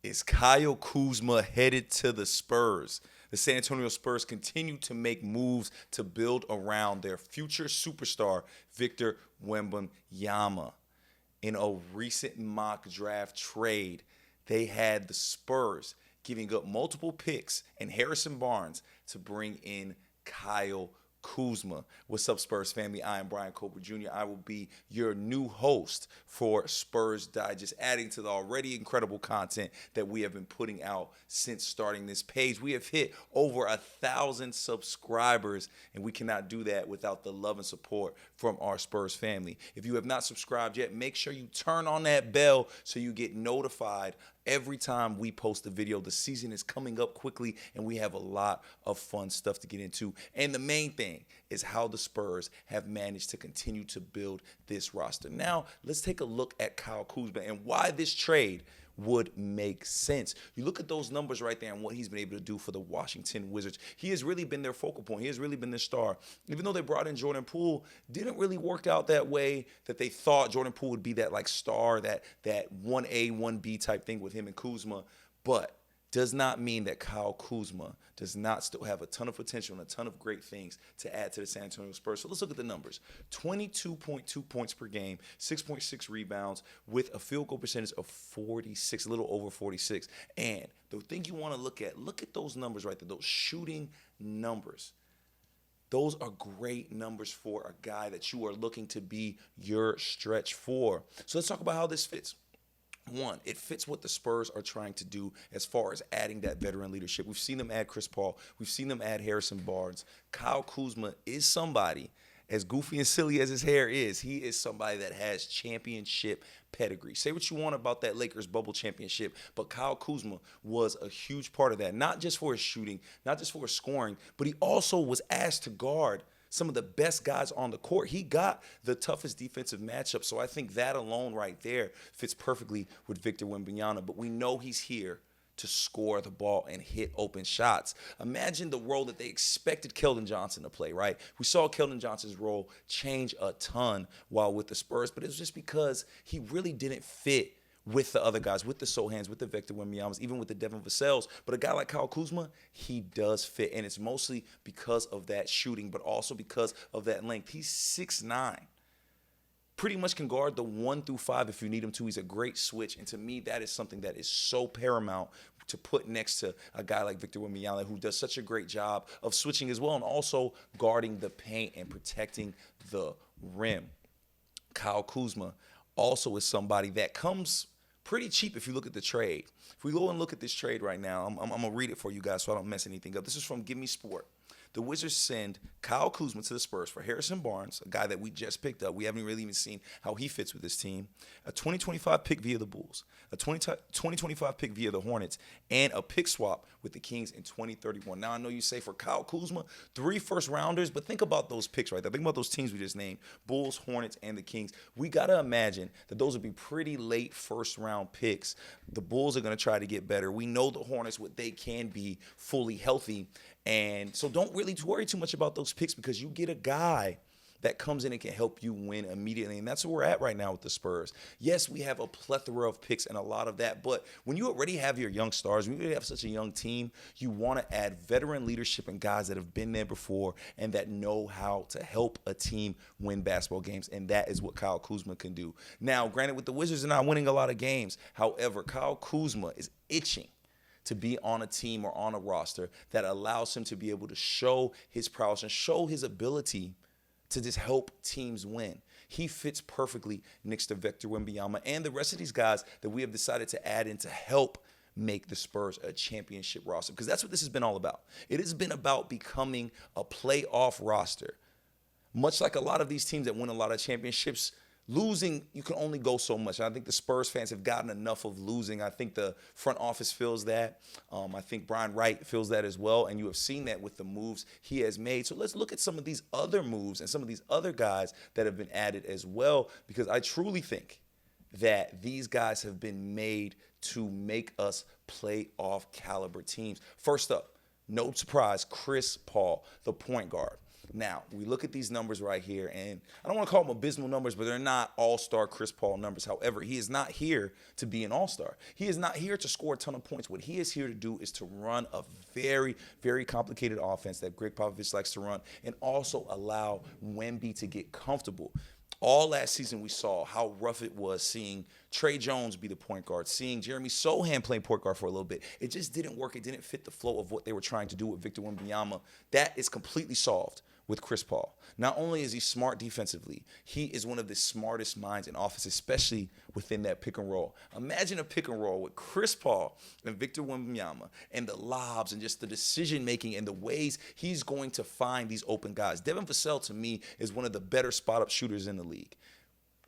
Is Kyle Kuzma headed to the Spurs? The San Antonio Spurs continue to make moves to build around their future superstar, Victor Wembanyama. In a recent mock draft trade, they had the Spurs giving up multiple picks and Harrison Barnes to bring in Kyle Kuzma. What's up, Spurs family? I am Bryan Colbert Jr. I will be your new host for Spurs Digest, adding to the already incredible content that we have been putting out since starting this page. We have hit over 1,000 subscribers, and we cannot do that without the love and support from our Spurs family. If you have not subscribed yet, make sure you turn on that bell so you get notified every time we post a video. The season is coming up quickly, and we have a lot of fun stuff to get into. And the main thing is how the Spurs have managed to continue to build this roster. Now, let's take a look at Kyle Kuzma and why this trade would make sense. You look at those numbers right there and what he's been able to do for the Washington Wizards. He has really been their focal point. He has really been their star. Even though they brought in Jordan Poole, didn't really work out that way that they thought Jordan Poole would be that like star, that 1A, 1B type thing with him and Kuzma. But does not mean that Kyle Kuzma does not still have a ton of potential and a ton of great things to add to the San Antonio Spurs. So let's look at the numbers. 22.2 points per game, 6.6 rebounds with a field goal percentage of 46, a little over 46. And the thing you want to look at those numbers right there, those shooting numbers. Those are great numbers for a guy that you are looking to be your stretch for. So let's talk about how this fits. One, it fits what the Spurs are trying to do as far as adding that veteran leadership. We've seen them add Chris Paul. We've seen them add Harrison Barnes. Kyle Kuzma is somebody, as goofy and silly as his hair is, he is somebody that has championship pedigree. Say what you want about that Lakers bubble championship, but Kyle Kuzma was a huge part of that, not just for his shooting, not just for his scoring, but he also was asked to guard some of the best guys on the court. He got the toughest defensive matchup. So I think that alone right there fits perfectly with Victor Wembanyama. But we know he's here to score the ball and hit open shots. Imagine the role that they expected Keldon Johnson to play, right? We saw Keldon Johnson's role change a ton while with the Spurs, but it was just because he really didn't fit with the other guys, with the Sochans, with the Victor Wembanyama's, even with the Devin Vassells. But a guy like Kyle Kuzma, he does fit. And it's mostly because of that shooting, but also because of that length. He's 6'9". Pretty much can guard the 1 through 5 if you need him to. He's a great switch. And to me, that is something that is so paramount to put next to a guy like Victor Wembanyama, who does such a great job of switching as well and also guarding the paint and protecting the rim. Kyle Kuzma also is somebody that comes pretty cheap if you look at the trade. If we go and look at this trade right now, I'm going to read it for you guys so I don't mess anything up. This is from Give Me Sport. The Wizards send Kyle Kuzma to the Spurs for Harrison Barnes, a guy that we just picked up. We haven't really even seen how he fits with this team. A 2025 pick via the Bulls, a 2025 pick via the Hornets, and a pick swap with the Kings in 2031. Now, I know you say for Kyle Kuzma, 3 first-rounders, but think about those picks right there. Think about those teams we just named, Bulls, Hornets, and the Kings. We got to imagine that those would be pretty late first-round picks. The Bulls are going to try to get better. We know the Hornets, what they can be fully healthy. And so don't really worry too much about those picks because you get a guy that comes in and can help you win immediately. And that's where we're at right now with the Spurs. Yes, we have a plethora of picks and a lot of that. But when you already have your young stars, when you have such a young team, you want to add veteran leadership and guys that have been there before and that know how to help a team win basketball games. And that is what Kyle Kuzma can do. Now, granted, with the Wizards, they're not winning a lot of games. However, Kyle Kuzma is itching to be on a team or on a roster that allows him to be able to show his prowess and show his ability to just help teams win. He fits perfectly next to Victor Wembanyama and the rest of these guys that we have decided to add in to help make the Spurs a championship roster, because that's what this has been all about. It has been about becoming a playoff roster. Much like a lot of these teams that win a lot of championships, losing, you can only go so much. And I think the Spurs fans have gotten enough of losing. I think the front office feels that. I think Brian Wright feels that as well. And you have seen that with the moves he has made. So let's look at some of these other moves and some of these other guys that have been added as well, because I truly think that these guys have been made to make us playoff caliber teams. First up, no surprise, Chris Paul, the point guard. Now, we look at these numbers right here, and I don't want to call them abysmal numbers, but they're not all-star Chris Paul numbers. However, he is not here to be an all-star. He is not here to score a ton of points. What he is here to do is to run a very, very complicated offense that Gregg Popovich likes to run, and also allow Wemby to get comfortable. All last season, we saw how rough it was seeing Tre Jones be the point guard, seeing Jeremy Sochan playing point guard for a little bit. It just didn't work. It didn't fit the flow of what they were trying to do with Victor Wembanyama. That is completely solved with Chris Paul. Not only is he smart defensively, he is one of the smartest minds in offense, especially within that pick and roll. Imagine a pick and roll with Chris Paul and Victor Wembanyama and the lobs and just the decision-making and the ways he's going to find these open guys. Devin Vassell, to me, is one of the better spot-up shooters in the league.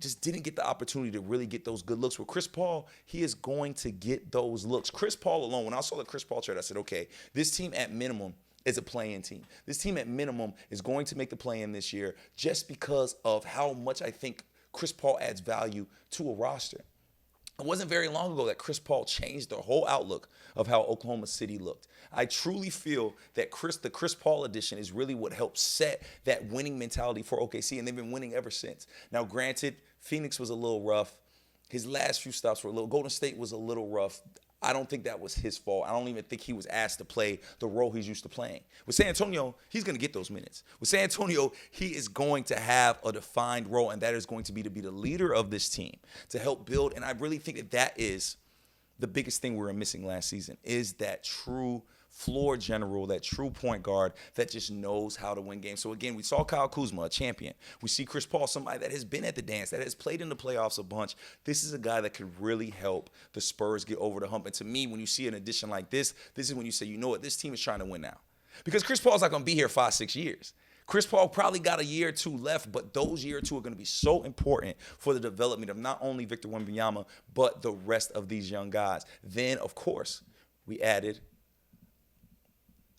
Just didn't get the opportunity to really get those good looks. With Chris Paul, he is going to get those looks. Chris Paul alone, when I saw the Chris Paul trade, I said, okay, this team at minimum is a play-in team. This team at minimum is going to make the play-in this year just because of how much I think Chris Paul adds value to a roster. It wasn't very long ago that Chris Paul changed the whole outlook of how Oklahoma City looked. I truly feel that the Chris Paul addition is really what helped set that winning mentality for OKC, and they've been winning ever since. Now, granted, Phoenix was a little rough. His last few stops were a little. Golden State was a little rough. I don't think that was his fault. I don't even think he was asked to play the role he's used to playing. With San Antonio, he's going to get those minutes. With San Antonio, he is going to have a defined role, and that is going to be the leader of this team, to help build. And I really think that that is the biggest thing we were missing last season, is that true floor general, that true point guard that just knows how to win games. So again, we saw Kyle Kuzma, a champion. We see Chris Paul, somebody that has been at the dance, that has played in the playoffs a bunch. This is a guy that could really help the Spurs get over the hump. And to me, when you see an addition like this is when you say, you know what, this team is trying to win now. Because Chris Paul's not going to be here 5-6 years. Chris Paul probably got a year or two left, but those year or two are going to be so important for the development of not only Victor Wembanyama, but the rest of these young guys. Then, of course, we added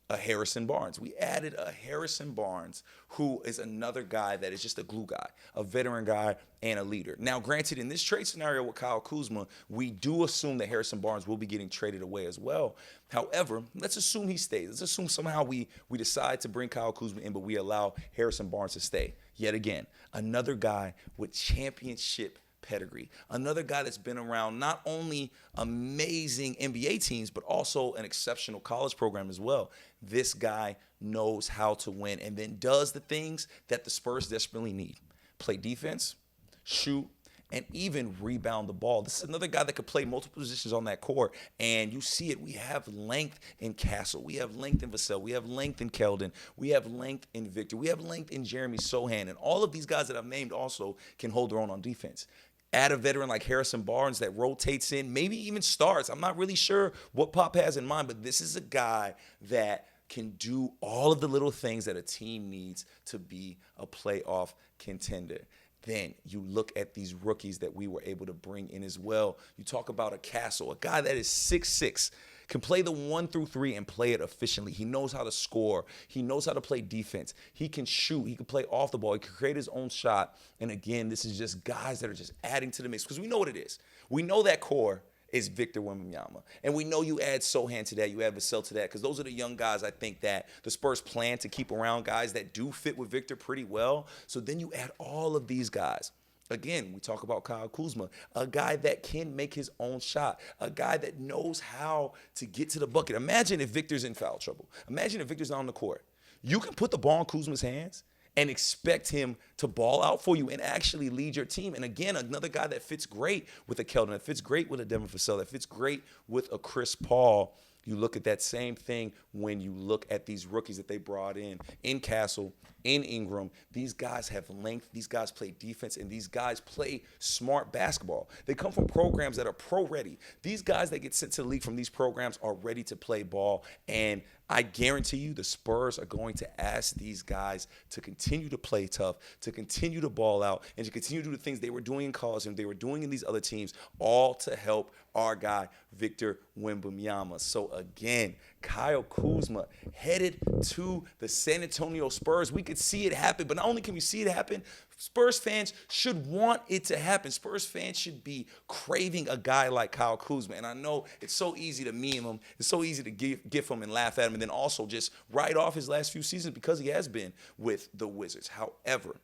a Harrison Barnes. We added a Harrison Barnes, who is another guy that is just a glue guy, a veteran guy, and a leader. Now, granted, in this trade scenario with Kyle Kuzma, we do assume that Harrison Barnes will be getting traded away as well. However, let's assume he stays. Let's assume somehow we decide to bring Kyle Kuzma in, but we allow Harrison Barnes to stay. Yet again, another guy with championship pedigree. Another guy that's been around not only amazing NBA teams, but also an exceptional college program as well. This guy knows how to win and then does the things that the Spurs desperately need. Play defense, shoot, and even rebound the ball. This is another guy that could play multiple positions on that court, and you see it. We have length in Castle. We have length in Vassell. We have length in Keldon. We have length in Victor. We have length in Jeremy Sochan, and all of these guys that I've named also can hold their own on defense. Add a veteran like Harrison Barnes that rotates in, maybe even starts. I'm not really sure what Pop has in mind, but this is a guy that can do all of the little things that a team needs to be a playoff contender. Then you look at these rookies that we were able to bring in as well. You talk about a Castle, a guy that is 6'6", can play the 1 through 3 and play it efficiently. He knows how to score. He knows how to play defense. He can shoot. He can play off the ball. He can create his own shot. And again, this is just guys that are just adding to the mix, because we know what it is. We know that core is Victor Wembanyama. And we know you add Sochan to that, you add Vassell to that, because those are the young guys I think that the Spurs plan to keep around, guys that do fit with Victor pretty well. So then you add all of these guys. Again, we talk about Kyle Kuzma, a guy that can make his own shot, a guy that knows how to get to the bucket. Imagine if Victor's in foul trouble. Imagine if Victor's not on the court. You can put the ball in Kuzma's hands and expect him to ball out for you and actually lead your team. And again, another guy that fits great with a Keldon, that fits great with a Devin Vassell, that fits great with a Chris Paul. You look at that same thing when you look at these rookies that they brought in Castle, in Ingram. These guys have length. These guys play defense, and these guys play smart basketball. They come from programs that are pro-ready. These guys that get sent to the league from these programs are ready to play ball, and I guarantee you the Spurs are going to ask these guys to continue to play tough, to continue to ball out, and to continue to do the things they were doing in college and they were doing in these other teams, all to help our guy, Victor Wembanyama. So again, Kyle Kuzma headed to the San Antonio Spurs. We could see it happen, but not only can we see it happen, Spurs fans should want it to happen. Spurs fans should be craving a guy like Kyle Kuzma. And I know it's so easy to meme him. It's so easy to gif him and laugh at him and then also just write off his last few seasons because he has been with the Wizards. However,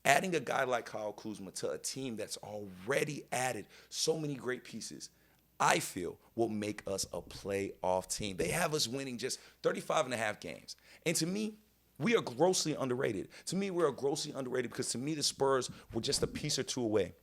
adding a guy like Kyle Kuzma to a team that's already added so many great pieces, I feel will make us a playoff team. They have us winning just 35 and a half games. And to me, we are grossly underrated. To me, we're grossly underrated because to me, the Spurs were just a piece or two away.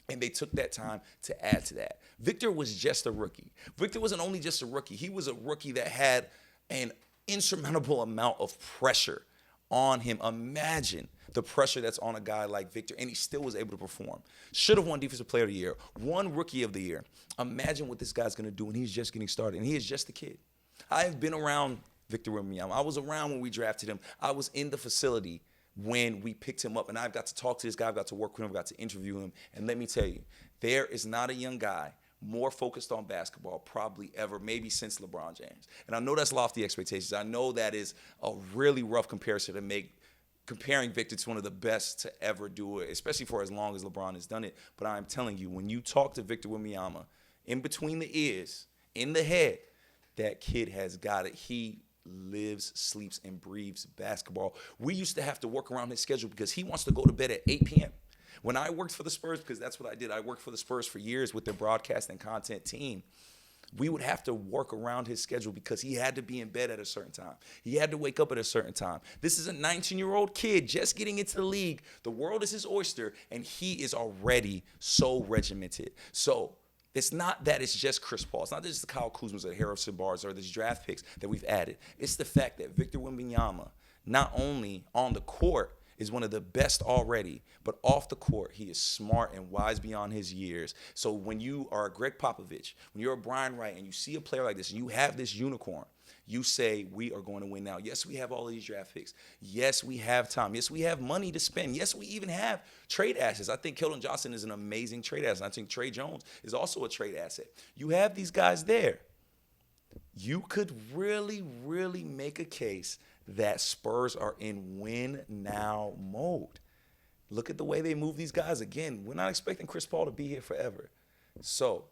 And they took that time to add to that. Victor was just a rookie. Victor wasn't only just a rookie. He was a rookie that had an insurmountable amount of pressure on him. Imagine the pressure that's on a guy like Victor, and he still was able to perform. Should have won Defensive Player of the Year, won Rookie of the Year. Imagine what this guy's going to do, and he's just getting started, and he is just a kid. I have been around Victor Wembanyama. I was around when we drafted him. I was in the facility when we picked him up, and I've got to talk to this guy. I've got to work with him. I've got to interview him, and let me tell you, there is not a young guy more focused on basketball probably ever, maybe since LeBron James. And I know that's lofty expectations. I know that is a really rough comparison to make, comparing Victor to one of the best to ever do it, especially for as long as LeBron has done it. But I'm telling you, when you talk to Victor Wembanyama, in between the ears, in the head, that kid has got it. He lives, sleeps, and breathes basketball. We used to have to work around his schedule because he wants to go to bed at 8 p.m. When I worked for the Spurs, because that's what I did, I worked for the Spurs for years with their broadcast and content team. We would have to work around his schedule because he had to be in bed at a certain time. He had to wake up at a certain time. This is a 19-year-old kid just getting into the league. The world is his oyster, and he is already so regimented. So it's not that it's just Chris Paul. It's not just the Kyle Kuzmas or Harrison Barnes or these draft picks that we've added. It's the fact that Victor Wembanyama, not only on the court, is one of the best already, but off the court, he is smart and wise beyond his years. So when you are a Gregg Popovich, when you're a Brian Wright, and you see a player like this, and you have this unicorn, you say, we are going to win now. Yes, we have all of these draft picks. Yes, we have time. Yes, we have money to spend. Yes, we even have trade assets. I think Keldon Johnson is an amazing trade asset. I think Tre Jones is also a trade asset. You have these guys there. You could really, really make a case that Spurs are in win-now mode. Look at the way they move these guys. Again, we're not expecting Chris Paul to be here forever. So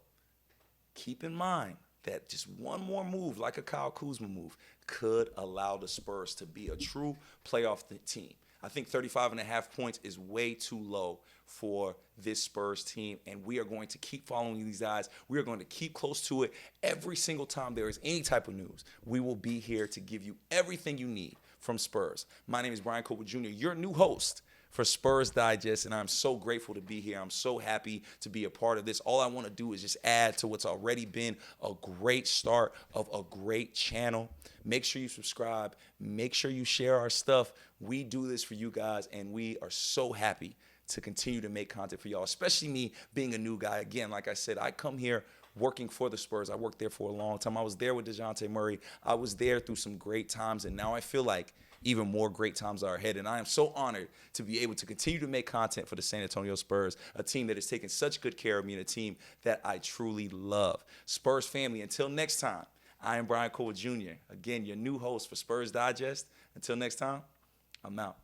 keep in mind that just one more move, like a Kyle Kuzma move, could allow the Spurs to be a true playoff team. I think 35.5 points is way too low for this Spurs team, and we are going to keep following these guys. We are going to keep close to it every single time there is any type of news. We will be here to give you everything you need from Spurs. My name is Bryan Colbert Jr., your new host for Spurs Digest, and I'm so grateful to be here. I'm so happy to be a part of this. All I want to do is just add to what's already been a great start of a great channel. Make sure you subscribe. Make sure you share our stuff. We do this for you guys, and we are so happy to continue to make content for y'all, especially me being a new guy. Again, like I said, I come here working for the Spurs. I worked there for a long time. I was there with DeJounte Murray. I was there through some great times, and now I feel like even more great times are ahead. And I am so honored to be able to continue to make content for the San Antonio Spurs, a team that has taken such good care of me and a team that I truly love. Spurs family, until next time, I am Bryan Colbert Jr., again, your new host for Spurs Digest. Until next time, I'm out.